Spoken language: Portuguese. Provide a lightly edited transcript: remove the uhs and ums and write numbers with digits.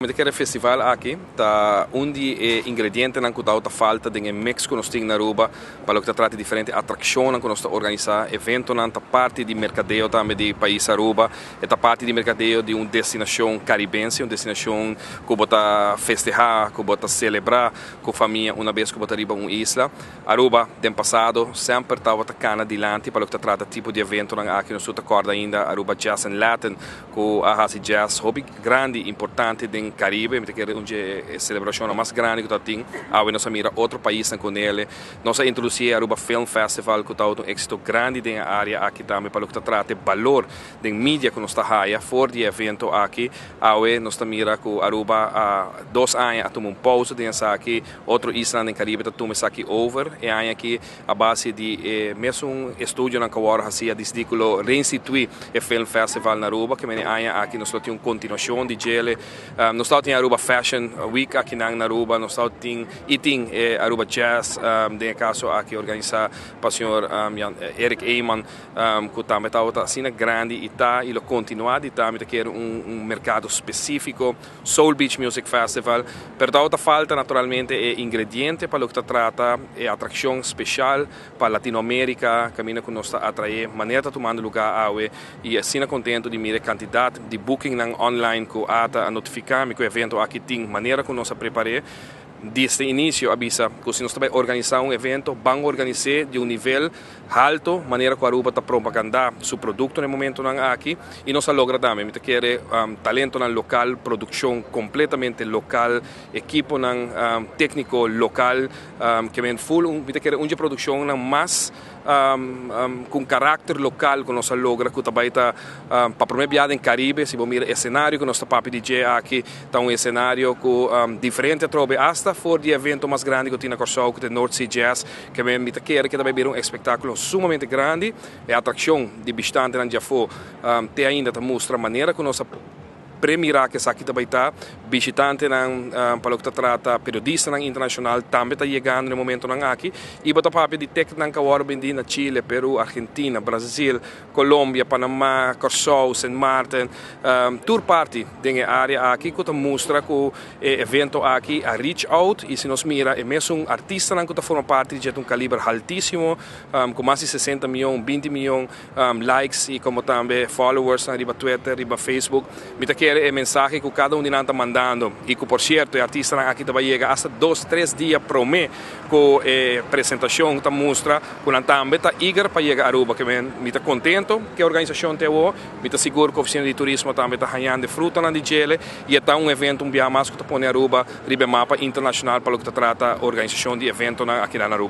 Aquele festival aqui tá onde ingrediente não cuidado tá falta de mix que nós temos na Aruba para que trata diferente atração que nós organizar evento não tá parte de mercadeo também de país Aruba é tá parte de mercadeo de uma destinação caribense uma destinação que bota festejar que bota celebrar com a família uma vez que bota riba uma isla Aruba tem passado sempre estava tacando adiante para que trata tipo de evento não aqui nós acorda ainda Aruba Jazz and Latin com a Hasi Jazz hobby grande importante de Caribe, que é a celebração mais grande que tem, nós mira outro país com ele. Nós introduzimos a Aruba Film Festival, que está um êxito grande na área aqui também, para que trata o valor da mídia que nós está aí, fora de evento aqui. Nós mira com Aruba há 2 anos, a tomar pausa dentro aqui, outro isla no Caribe, a tomar aqui over, e aí aqui a base de mesmo estúdio na Kawara, assim, a discípulo reinstituir o Film Festival na Aruba, que aí aqui nós temos uma continuação de gele. Nós estamos em Aruba Fashion Week aqui na Aruba, nós estamos em Aruba Jazz, de caso aqui organiza o senhor Eric Eyman, que também está assim grande e está e continuar e também quer mercado específico, Soul Beach Music Festival, pero falta naturalmente ingrediente para o que trata atração especial para Latinoamérica, caminho que nós atrair, maneira de tomando lugar e assim contento de mirar quantidade de booking online que a notificar que o evento aqui tem maneira que nós preparamos desde o início avisa que se nós também organizar evento vamos organizar de nível alto maneira que a Aruba está propagandar seu produto no momento aqui e nós logra também me quer talento local produção completamente local equipo técnico local que vem full me quer produção mais com caráter local que nós logra que também está para a primeira viagem em Caribe se vamos mirar cenário que nós está DJ aqui está cenário que diferente trobe hasta fora de evento mais grande que tem na Corsol que é North Sea Jazz que me quer que também vir espetáculo sumamente grande e a atração de bastante na Jafo te ainda mostra a maneira que nós premirar que aqui também está visitante para o que trata periodista internacional também está chegando no momento aqui e bota papel de técnica que na Chile, Peru, Argentina, Brasil, Colômbia, Panamá, Corsol, Saint Martin, tour parte da área aqui que mostra que o evento aqui a reach out e se nos mira é mesmo artista que forma parte de um calibre altíssimo com mais de 60 milhões, 20 milhões likes e como também followers na Twitter, na Facebook é mensagem que cada de nós está mandando e que, por certo, o artista aqui também chega hasta 2-3 dias por mês com a apresentação que mostra que nós também está eager para chegar a Aruba, que me está contento que a organização tem me está seguro que a oficina de turismo também está ganhando de fruta na Digele e está evento mais que está põe a Aruba, ribe mapa internacional para o que trata a organização de evento aqui na Aruba.